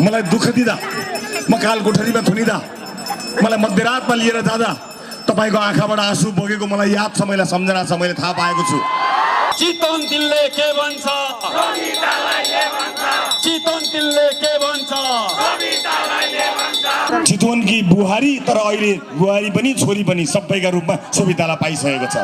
मलाई दुःख दिँदा, म कालकोठरीमा थुनिँदा, मलाई मध्यरातमा लिएर जाँदा तपाईको आँखाबाट आँसु बगेको मलाई याद छ, मलाई सम्झना छ, मैले थाहा पाएको छु। चितवन तिलले के भन्छ, चितवन तिलले के भन्छ, चितवनकी बुहारी, तर अहिले बुहारी पनि छोरी पनि सबैका रूपमा सोभितालाई पाइसकेको छ।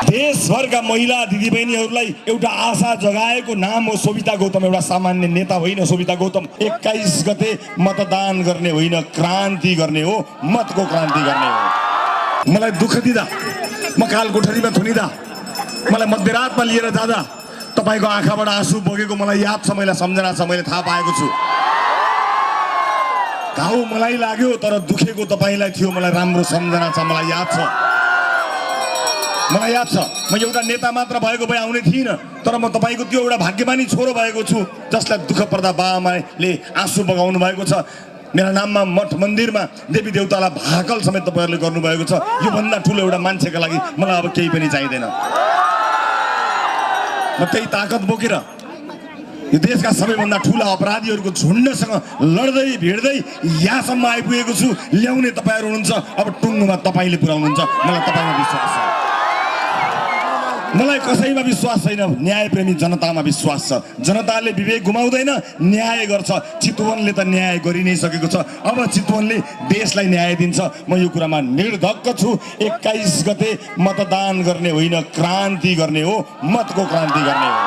देशभरका महिला दिदीबहिनीहरूलाई एउटा आशा जगाएको नाम हो सोभिता गौतम। एउटा सामान्य नेता होइन सोभिता गौतम। 21 गते मतदान गर्ने होइन, क्रान्ति गर्ने हो, मतको क्रान्ति गर्ने हो। मलाई दुःख दिँदा, म कालकोठरीमा थुनिँदा, मलाई मध्यरातमा लिएर जाँदा तपाईको आँखाबाट आँसु बगेको मलाई याद छ, मलाई सम्झना छ, मैले थाहा पाएको छु। घाउ मलाई लाग्यो तर दुखेको तपाईलाई थियो, मलाई राम्रो सम्झना छ, मलाई याद छ। मलाई याद छ, म एउटा नेता मात्र भएको भए आउने थिइनँ, तर म तपाईको त्यो एउटा भाग्यमानी छोरो भएको छु जसलाई दुःख पर्दा बाआमाले आँसु बगाउनु भएको छ। मेरा नाममा मठ मन्दिरमा देवी देवतालाई भाकल समेत तपाईहरुले गर्नुभएको छ। यो भन्दा ठुलो एउटा मान्छेका लागि मलाई अब केही पनि चाहिँदैन। म त्यही ताकत बोकेर यो देशका सबैभन्दा ठुला अपराधीहरूको झुन्डसँग लड्दै भिड्दै यहाँसम्म आइपुगेको छु। ल्याउने तपाईहरु हुनुहुन्छ, अब टुङ्गोमा तपाईले पुर्याउनुहुन्छ। मलाई तपाईमा विश्वास छ। मलाई कसैमा विश्वास छैन, न्यायप्रेमी जनतामा विश्वास छ। जनताले विवेक गुमाउँदैन, न्याय गर्छ। चितवनले त न्याय गरि नै सकेको छ, अब चितवनले देशलाई न्याय दिन्छ। म यो कुरामा निर्धक्क छु। 21 गते मतदान गर्ने होइन, क्रान्ति गर्ने हो, मतको क्रान्ति गर्ने हो।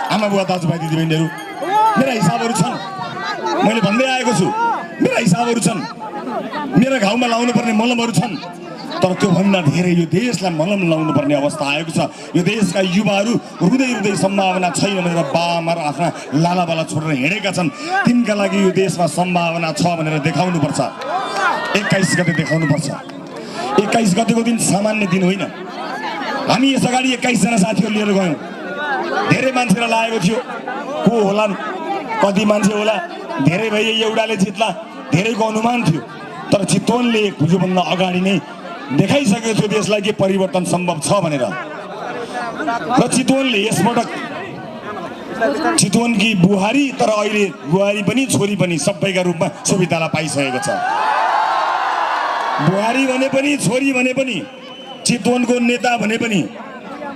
आमा बुवा दाजुभाइ दिदीबहिनीहरू, मेरा हिसाबहरू छन्, मैले भन्दै आएको छु। मेरा हिसाबहरू छन्, मेरा घाउमा लाउनु पर्ने मलमहरू छन्, तर त्योभन्दा धेरै यो देशलाई मलम लाउनु पर्ने अवस्था आएको छ। यो देशका युवाहरू रुँदै रुँदै सम्भावना छैन भनेर बाआमा र आफ्ना लालाबाला छोडेर हिँडेका छन्। तिनका लागि यो देशमा सम्भावना छ भनेर देखाउनुपर्छ। 21 गते देखाउनुपर्छ। 21 गतेको दिन सामान्य दिन होइन। हामी यसअगाडि 21 जना साथीहरू लिएर गयौँ। धेरै मान्छेलाई लागेको थियो को होलान्, कति मान्छे होला, धेरै भए एउटाले जित्ला, धेरैको अनुमान थियो। तर चितवनले योभन्दा अगाडि नै देखाइसकेको थियो देशलाई के परिवर्तन सम्भव छ भनेर। र चितवनले यसपटक चितवनकी बुहारी, तर अहिले बुहारी पनि छोरी पनि सबैका रूपमा सोभितालाई पाइसकेको छ। बुहारी भने पनि, छोरी भने पनि, चितवनको नेता भने पनि,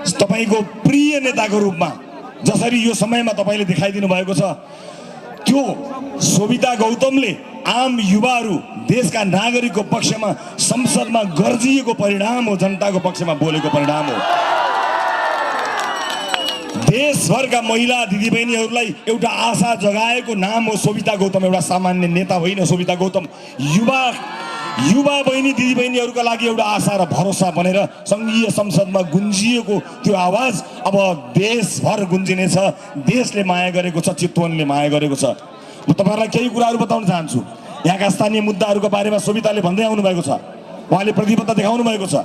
तपाईको प्रिय नेताको रूपमा जसरी यो समयमा तपाईले देखाइदिनु भएको छ, त्यो सोभिता गौतमले आम युवाहरू, देशका नागरिकको पक्षमा संसदमा गर्जिएको परिणाम हो, जनताको पक्षमा बोलेको परिणाम हो। देशभरका महिला दिदीबहिनीहरूलाई एउटा आशा जगाएको नाम हो सोभिता गौतम। एउटा सामान्य नेता होइन सोभिता गौतम। युवा बहिनी दिदीबहिनीहरूका लागि एउटा आशा र भरोसा बनेर संघीय संसदमा गुन्जिएको त्यो आवाज अब देशभर गुन्जिनेछ। देशले माया गरेको छ, चितवनले माया गरेको छ। म तपाईहरुलाई केही कुराहरू बताउन चाहन्छु। यहाँका स्थानीय मुद्दाहरूको बारेमा सोभिताले भन्दै आउनु भएको छ। उहाँले प्रतिबद्धता देखाउनु भएको छ।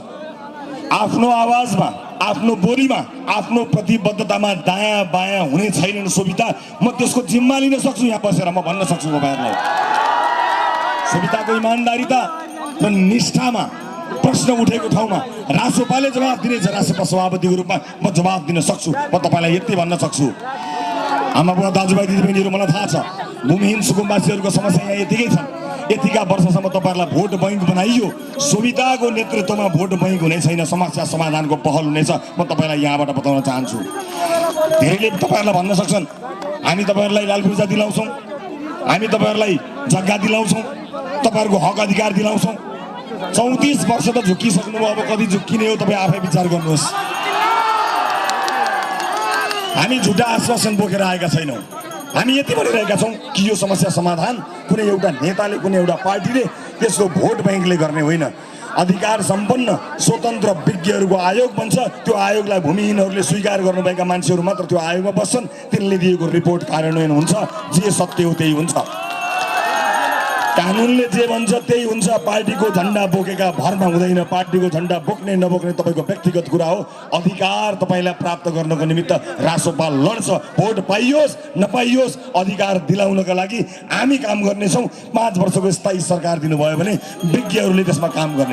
आफ्नो आवाजमा, आफ्नो बोलीमा, आफ्नो प्रतिबद्धतामा दायाँ बायाँ हुने छैनन् सोभिता। म त्यसको जिम्मा लिन सक्छु। यहाँ बसेर म भन्न सक्छु तपाईहरुलाई, सोभिताको इमानदारीता र निष्ठामा प्रश्न उठेको ठाउँमा रासोपाले जवाब दिनेछ। रासोपा सभापतिको रूपमा म जवाब दिन सक्छु। म तपाईलाई यति भन्न सक्छु, आमा बुवा दाजुभाइ दिदीबहिनीहरू, मलाई थाहा छ भूमिहीन सुकुम्बासीहरूको समस्या यहाँ यतिकै छन्। यतिका वर्षसम्म तपाईहरुलाई भोट बैंक बनाइयो। सोभिताको नेतृत्वमा भोट बैंक हुने छैन, समस्या समाधानको पहल हुनेछ। म तपाईलाई यहाँबाट बताउन चाहन्छु। धेरैले तपाईहरुलाई भन्न सक्छन् हामी तपाईहरुलाई लाल पूर्जा दिलाउँछौँ, हामी तपाईहरुलाई जग्गा दिलाउँछौँ, तपाईहरुको हक अधिकार दिलाउँछौँ। 34 वर्ष त झुकिसक्नुभयो, अब कति झुक्किने हो तपाईँ आफै विचार गर्नुहोस्। हामी झुटा आश्वासन बोकेर आएका छैनौँ। हामी यति भनिरहेका छौँ कि यो समस्या समाधान कुनै एउटा नेताले, कुनै एउटा पार्टीले, त्यसको भोट बैंकले गर्ने होइन। अधिकार सम्पन्न स्वतन्त्र विज्ञहरूको आयोग बन्छ। त्यो आयोगलाई भूमिहीनहरूले स्वीकार गर्नुभएका मान्छेहरू मात्र त्यो आयोगमा बस्छन्। तिनले दिएको रिपोर्ट कार्यान्वयन हुन्छ। जे सत्य हो त्यही हुन्छ। कानुनले जे भन्छ त्यही हुन्छ। पार्टीको झन्डा बोकेका भरमा हुँदैन। पार्टीको झन्डा बोक्ने नबोक्ने तपाईको व्यक्तिगत कुरा हो। अधिकार तपाईलाई प्राप्त गर्नको निमित्त रासोपा लड्छ। भोट पाइयोस् नपाइयोस् अधिकार दिलाउनका लागि हामी काम गर्नेछौँ। 5 वर्षको स्थायी सरकार दिनुभयो भने विज्ञहरूले त्यसमा काम गर्ने।